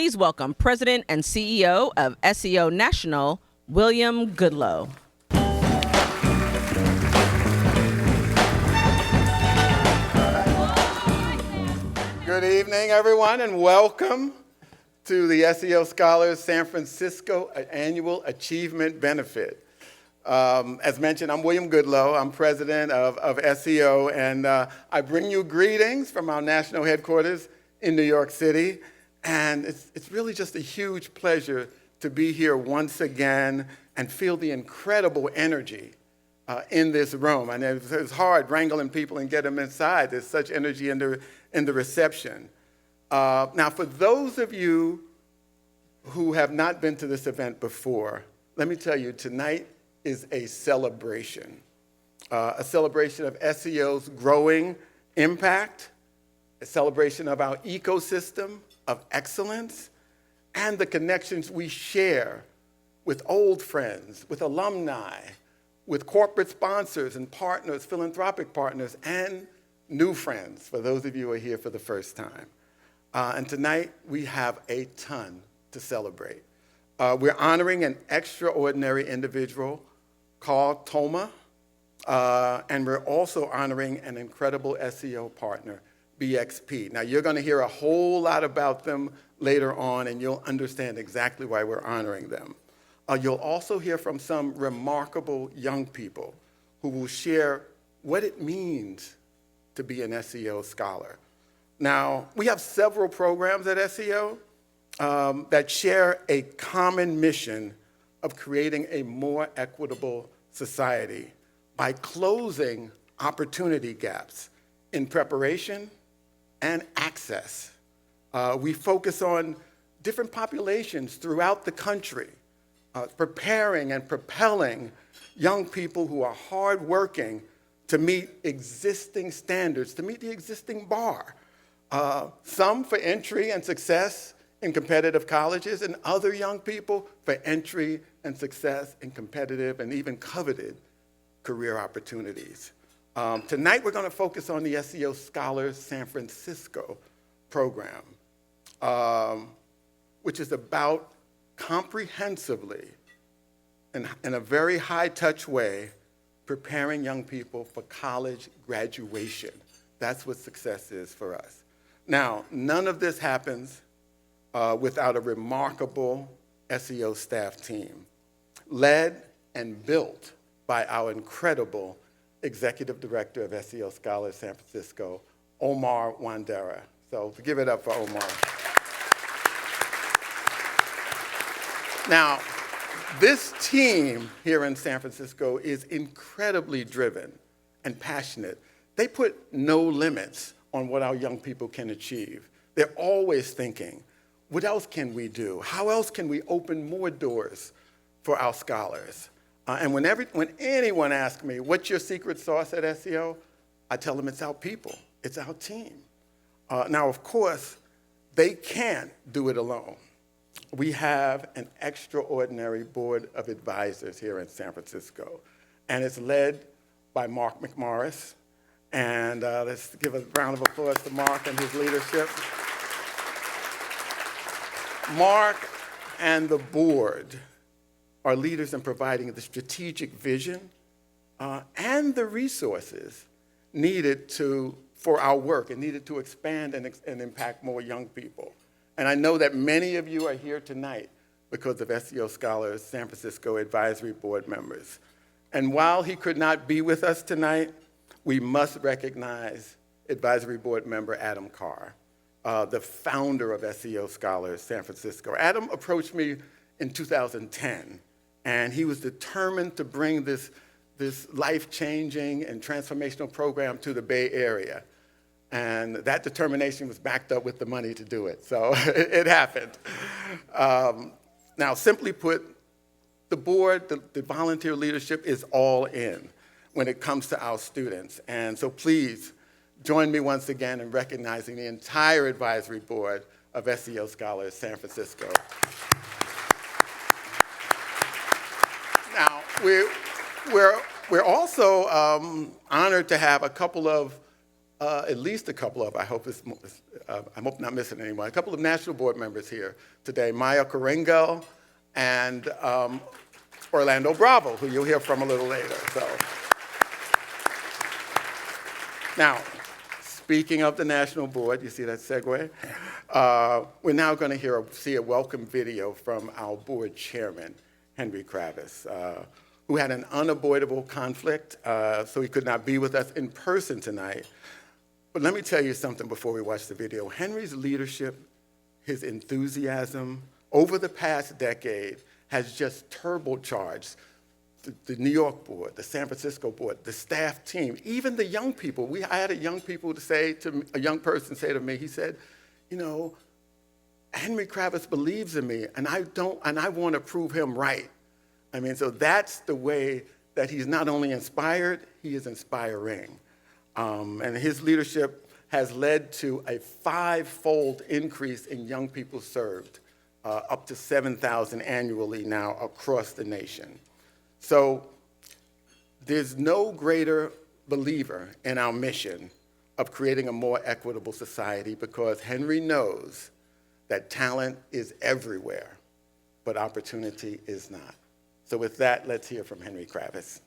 Please welcome President and CEO of SEO National, William Goodloe. Good evening, everyone, and welcome to the SEO Scholars San Francisco Annual Achievement Benefit. As mentioned, I'm William Goodloe. I'm president of SEO, and I bring you greetings from our national headquarters in New York City. And it's really just a huge pleasure to be here once again and feel the incredible energy in this room. And it's hard wrangling people and get them inside. There's such energy in the reception. Now, for those of you who have not been to this event before, let me tell you, tonight is a celebration of SEO's growing impact, a celebration of our ecosystem of excellence, and the connections we share with old friends, with alumni, with corporate sponsors and partners, philanthropic partners, and new friends, for those of you who are here for the first time. And tonight, we have a ton to celebrate. We're honoring an extraordinary individual called Toma, and we're also honoring an incredible SEO partner, BXP. Now, you're going to hear a whole lot about them later on, and you'll understand exactly why we're honoring them. You'll also hear from some remarkable young people who will share what it means to be an SEO scholar. Now, we have several programs at SEO that share a common mission of creating a more equitable society by closing opportunity gaps in preparation and access. We focus on different populations throughout the country, preparing and propelling young people who are hardworking to meet existing standards, to meet the existing bar. Some for entry and success in competitive colleges, and other young people for entry and success in competitive and even coveted career opportunities. Tonight, we're going to focus on the SEO Scholars San Francisco program, which is about comprehensively, in a very high-touch way, preparing young people for college graduation. That's what success is for us. Now, none of this happens without a remarkable SEO staff team, led and built by our incredible Executive Director of SEO Scholars San Francisco, Omar Wandera. So give it up for Omar. Now, this team here in San Francisco is incredibly driven and passionate. They put no limits on what our young people can achieve. They're always thinking, what else can we do? How else can we open more doors for our scholars? And when anyone asks me, what's your secret sauce at SEO? I tell them it's our people, it's our team. Now, of course, they can't do it alone. We have an extraordinary board of advisors here in San Francisco, and it's led by Mark McMorris. And let's give a round of applause to Mark and his leadership. Mark and the board are leaders in providing the strategic vision and the resources needed for our work and needed to expand and impact more young people. And I know that many of you are here tonight because of SEO Scholars San Francisco Advisory Board members. And while he could not be with us tonight, we must recognize Advisory Board member Adam Carr, the founder of SEO Scholars San Francisco. Adam approached me in 2010, and he was determined to bring this life-changing and transformational program to the Bay Area. And that determination was backed up with the money to do it, so it happened. Now, simply put, the board, the volunteer leadership is all in when it comes to our students. And so please join me once again in recognizing the entire advisory board of SEO Scholars San Francisco. Now, we're also honored to have a couple of at least a couple of, I hope not missing anyone, a couple of national board members here today, Maya Korengel and Orlando Bravo, who you'll hear from a little later. So, now, speaking of the national board, you see that segue? We're now going to see a welcome video from our board chairman, Henry Kravis, who had an unavoidable conflict, so he could not be with us in person tonight. But let me tell you something before we watch the video. Henry's leadership, his enthusiasm over the past decade has just turbocharged the New York board, the San Francisco board, the staff team, even the young people. I had a young person say to me, he said, you know, Henry Kravis believes in me, and I want to prove him right. I mean, so that's the way that he's not only inspired, he is inspiring. And his leadership has led to a 5-fold increase in young people served, up to 7,000 annually now across the nation. So there's no greater believer in our mission of creating a more equitable society, because Henry knows that talent is everywhere, but opportunity is not. So with that, let's hear from Henry Kravis.